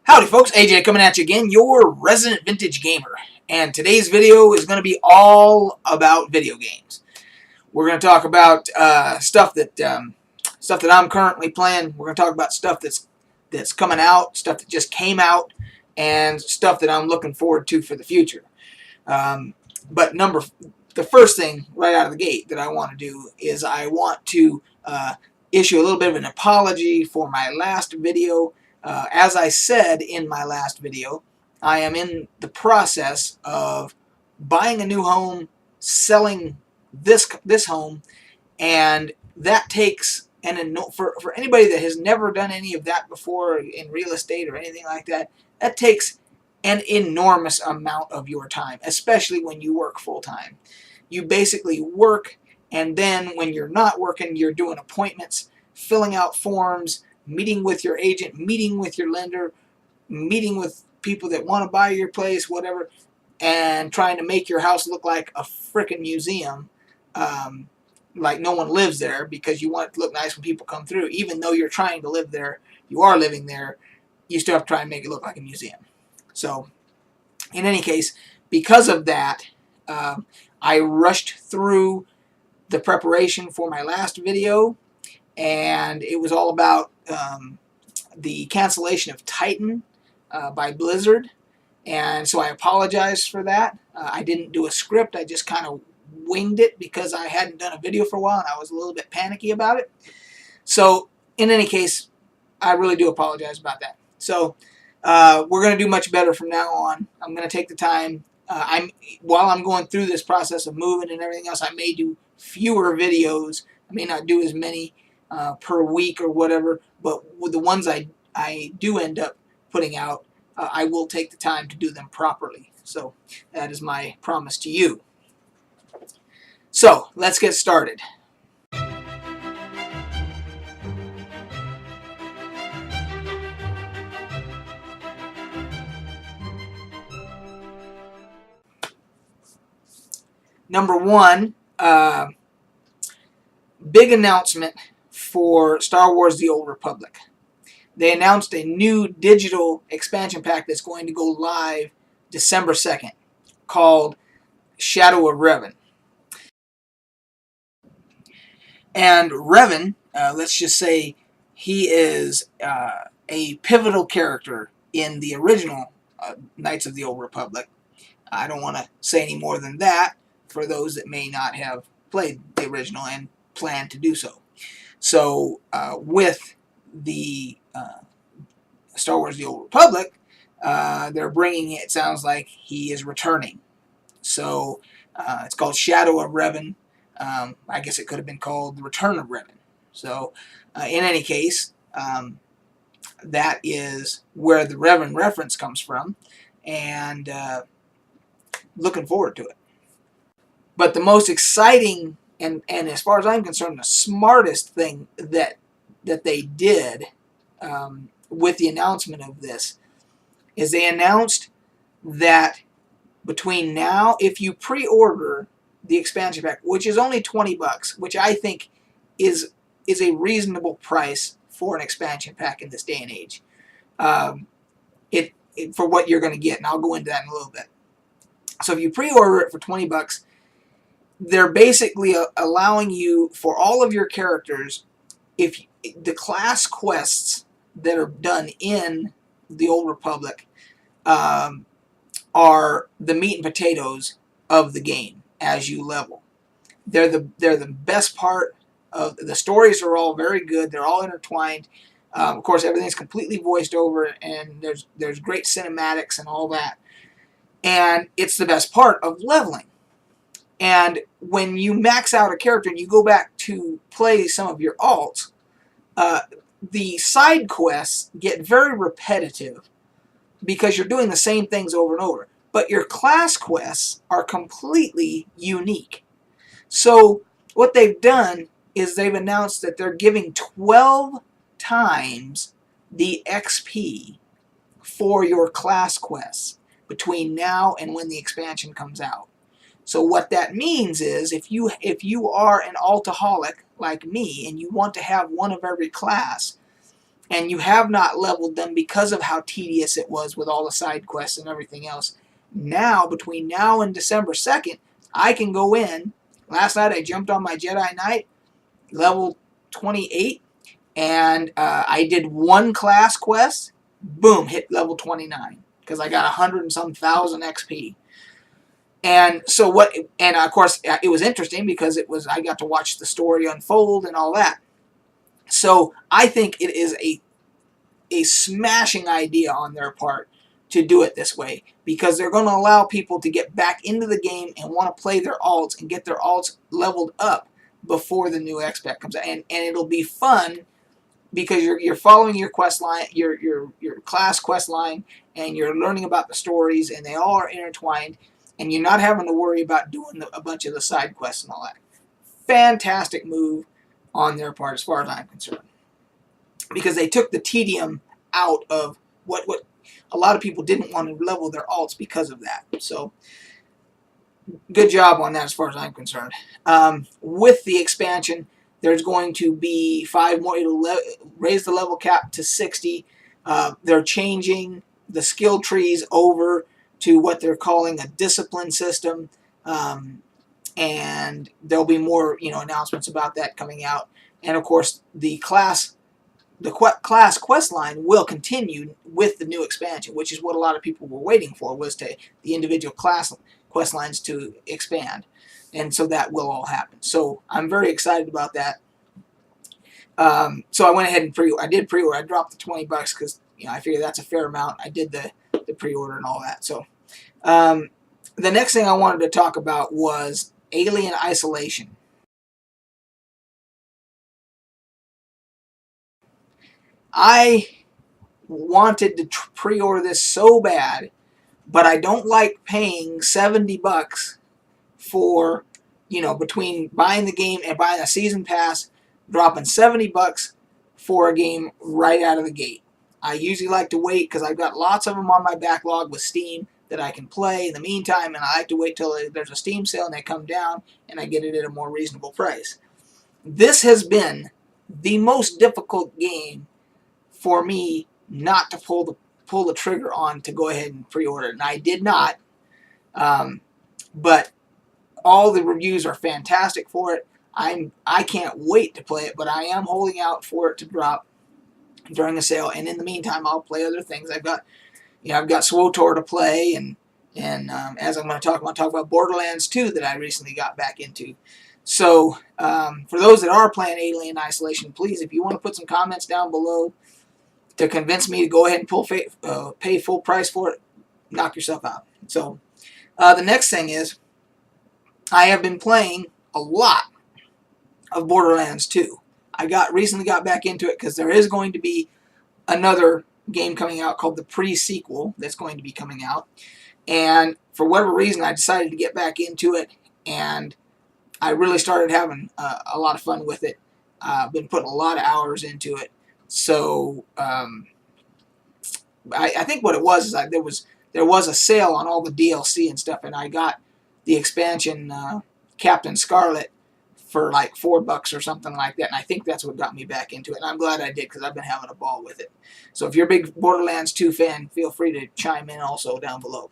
Howdy folks, AJ coming at you again, your resident vintage gamer. And today's video is going to be all about video games. We're going to talk about stuff that I'm currently playing. We're going to talk about stuff that's coming out, stuff that just came out, and stuff that I'm looking forward to for the future. But the first thing right out of the gate that I want to do is I want to issue a little bit of an apology for my last video. As I said in my last video, I am in the process of buying a new home, selling this home, and that takes, for anybody that has never done any of that before in real estate or anything like that, that takes an enormous amount of your time, especially when you work full-time. You basically work, and then when you're not working, you're doing appointments, filling out forms, meeting with your agent, meeting with your lender, meeting with people that want to buy your place, whatever, and trying to make your house look like a frickin' museum, like no one lives there, because you want it to look nice when people come through. Even though you're trying to live there, you are living there, you still have to try and make it look like a museum. So, in any case, because of that, I rushed through the preparation for my last video, and it was all about the cancellation of Titan by Blizzard, and so I apologize for that. I didn't do a script, I just kind of winged it because I hadn't done a video for a while and I was a little bit panicky about it. So in any case, I really do apologize about that. So we're going to do much better from now on. I'm going to take the time. While I'm going through this process of moving and everything else, I may do fewer videos. I may not do as many per week or whatever, but with the ones I do end up putting out, I will take the time to do them properly. So that is my promise to you. So let's get started. Number one, big announcement for Star Wars The Old Republic. They announced a new digital expansion pack that's going to go live December 2nd called Shadow of Revan. And Revan, let's just say he is a pivotal character in the original Knights of the Old Republic. I don't want to say any more than that for those that may not have played the original and plan to do so. So with the Star Wars The Old Republic, they're bringing it sounds like he is returning. So it's called Shadow of Revan. I guess it could have been called The Return of Revan. So in any case, that is where the Revan reference comes from, and looking forward to it. But the most exciting and as far as I'm concerned, the smartest thing that they did with the announcement of this is they announced that between now, if you pre-order the expansion pack, which is only $20, which I think is a reasonable price for an expansion pack in this day and age, for what you're going to get, and I'll go into that in a little bit. So if you pre-order it for $20, they're basically allowing you, for all of your characters, if the class quests that are done in the Old Republic are the meat and potatoes of the game as you level. They're the best part of the stories. Are all very good. They're all intertwined. Of course, everything's completely voiced over, and there's great cinematics and all that. And it's the best part of leveling. And when you max out a character and you go back to play some of your alts, the side quests get very repetitive because you're doing the same things over and over. But your class quests are completely unique. So what they've done is they've announced that they're giving 12 times the XP for your class quests between now and when the expansion comes out. So what that means is if you are an altaholic like me and you want to have one of every class, and you have not leveled them because of how tedious it was with all the side quests and everything else, now, between now and December 2nd, I can go in. Last night I jumped on my Jedi Knight, level 28, and I did one class quest, boom, hit level 29, because I got 100 and some thousand XP. And so what, and of course it was interesting because I got to watch the story unfold and all that. So I think it is a smashing idea on their part to do it this way, because they're going to allow people to get back into the game and want to play their alts and get their alts leveled up before the new expect comes out. And it'll be fun because you're following your quest line, your class quest line, and you're learning about the stories, and they all are intertwined, and you're not having to worry about doing a bunch of the side quests and all that. Fantastic move on their part as far as I'm concerned, because they took the tedium out of what a lot of people didn't want to level their alts because of that. So good job on that as far as I'm concerned. With the expansion, there's going to be 5 more. It'll raise the level cap to 60. They're changing the skill trees over to what they're calling a discipline system, and there'll be more announcements about that coming out. And of course, the class quest line will continue with the new expansion, which is what a lot of people were waiting for, was the individual class quest lines to expand. And so that will all happen. So I'm very excited about that. So I went ahead and I did pre-order. I dropped the $20 because I figured that's a fair amount. I did the pre-order and all that. So the next thing I wanted to talk about was Alien Isolation. I wanted to pre-order this so bad, but I don't like paying $70 for, between buying the game and buying a season pass, dropping $70 for a game right out of the gate. I usually like to wait because I've got lots of them on my backlog with Steam that I can play in the meantime, and I like to wait till there's a Steam sale and they come down and I get it at a more reasonable price. This has been the most difficult game for me not to pull the trigger on to go ahead and pre-order it. And I did not, but all the reviews are fantastic for it. I can't wait to play it, but I am holding out for it to drop during the sale. And in the meantime, I'll play other things. I've got SWTOR to play, and as I'm going to talk about Borderlands 2 that I recently got back into. So for those that are playing Alien Isolation, please, if you want to put some comments down below to convince me to go ahead and pay full price for it, knock yourself out. So the next thing is, I have been playing a lot of Borderlands 2. I recently got back into it because there is going to be another game coming out called the pre-sequel that's going to be coming out. And for whatever reason, I decided to get back into it, and I really started having a lot of fun with it. I've been putting a lot of hours into it. So I think what it was is there was a sale on all the DLC and stuff, and I got the expansion Captain Scarlet for like $4 or something like that, and I think that's what got me back into it. And I'm glad I did, because I've been having a ball with it. So if you're a big Borderlands 2 fan, feel free to chime in also down below.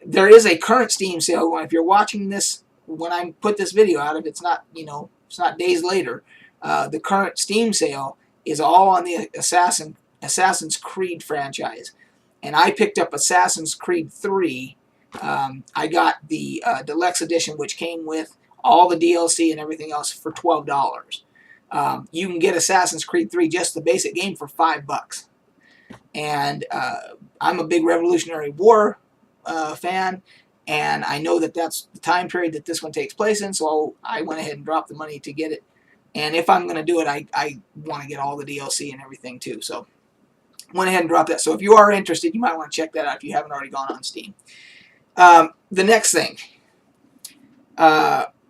There is a current Steam sale. If you're watching this when I put this video out, if it's not, it's not days later, the current Steam sale is all on the Assassin's Creed franchise. And I picked up Assassin's Creed 3. I got the Deluxe Edition, which came with all the DLC and everything else, for $12. You can get Assassin's Creed 3, just the basic game, for $5. And I'm a big Revolutionary War fan, and I know that that's the time period that this one takes place in, so I went ahead and dropped the money to get it. And if I'm going to do it, I want to get all the DLC and everything too. So went ahead and dropped that. So if you are interested, you might want to check that out if you haven't already gone on Steam. The next thing.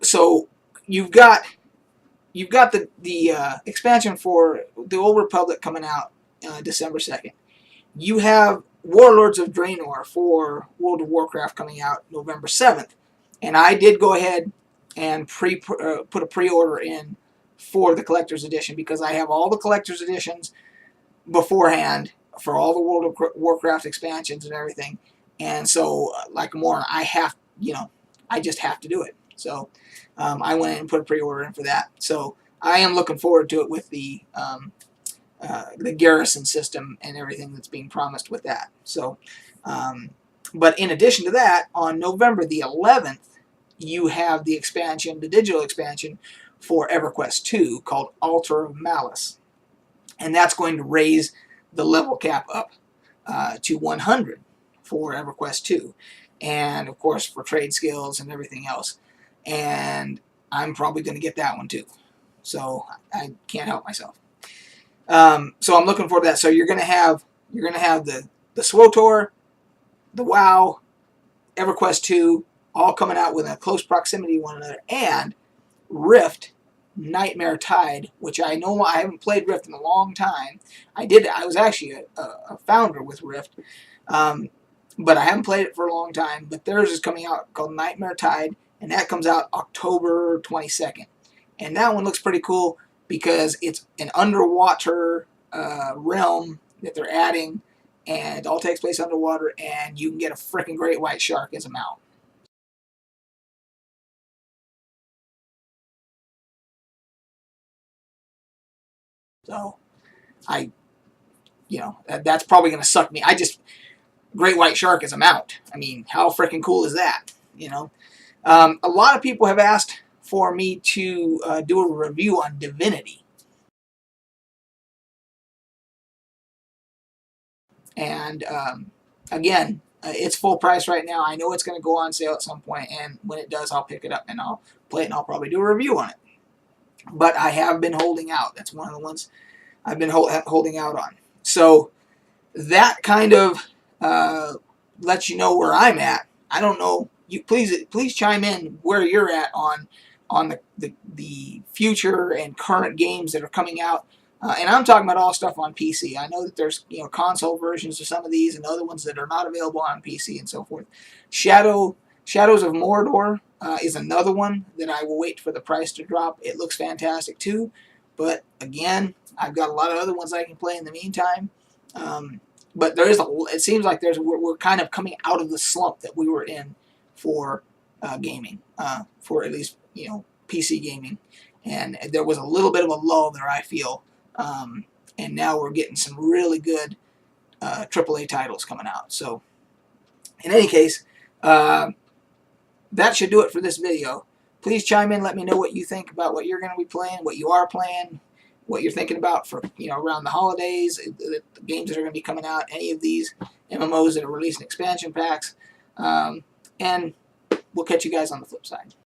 So you've got the expansion for the Old Republic coming out December 2nd. You have Warlords of Draenor for World of Warcraft coming out November 7th. And I did go ahead and put a pre-order in for the collector's edition, because I have all the collector's editions beforehand for all the World of Warcraft expansions and everything. And so, like more, I just have to do it. So I went in and put a pre-order in for that. So I am looking forward to it with the garrison system and everything that's being promised with that. So, but in addition to that, on November the 11th, you have the expansion, the digital expansion for EverQuest 2 called Altar of Malice. And that's going to raise the level cap up to 100 for EverQuest 2. And, of course, for trade skills and everything else. And I'm probably going to get that one, too. So I can't help myself. So I'm looking forward to that. So you're going to have the SWTOR, the WoW, EverQuest 2, all coming out within a close proximity to one another, and Rift Nightmare Tide, which I know I haven't played Rift in a long time. I was actually a founder with Rift, but I haven't played it for a long time. But theirs is coming out called Nightmare Tide, and that comes out October 22nd. And that one looks pretty cool because it's an underwater realm that they're adding, and it all takes place underwater, and you can get a freaking great white shark as a mount. So, that's probably going to suck me. Great white shark as a mount. I mean, how freaking cool is that? A lot of people have asked for me to do a review on Divinity. And, again, it's full price right now. I know it's going to go on sale at some point, and when it does, I'll pick it up and I'll play it, and I'll probably do a review on it. But I have been holding out. That's one of the ones I've been holding out on. So that kind of lets you know where I'm at. I don't know. You please chime in where you're at on the future and current games that are coming out. And I'm talking about all stuff on PC. I know that there's console versions of some of these and other ones that are not available on PC and so forth. Shadows of Mordor is another one that I will wait for the price to drop. It looks fantastic too, but again, I've got a lot of other ones I can play in the meantime. But it seems like we're kind of coming out of the slump that we were in for gaming, for at least PC gaming, and there was a little bit of a lull there, I feel. And now we're getting some really good AAA titles coming out. So, in any case, that should do it for this video. Please chime in, let me know what you think about what you're going to be playing, what you are playing, what you're thinking about for around the holidays, the games that are going to be coming out, any of these MMOs that are releasing expansion packs, and we'll catch you guys on the flip side.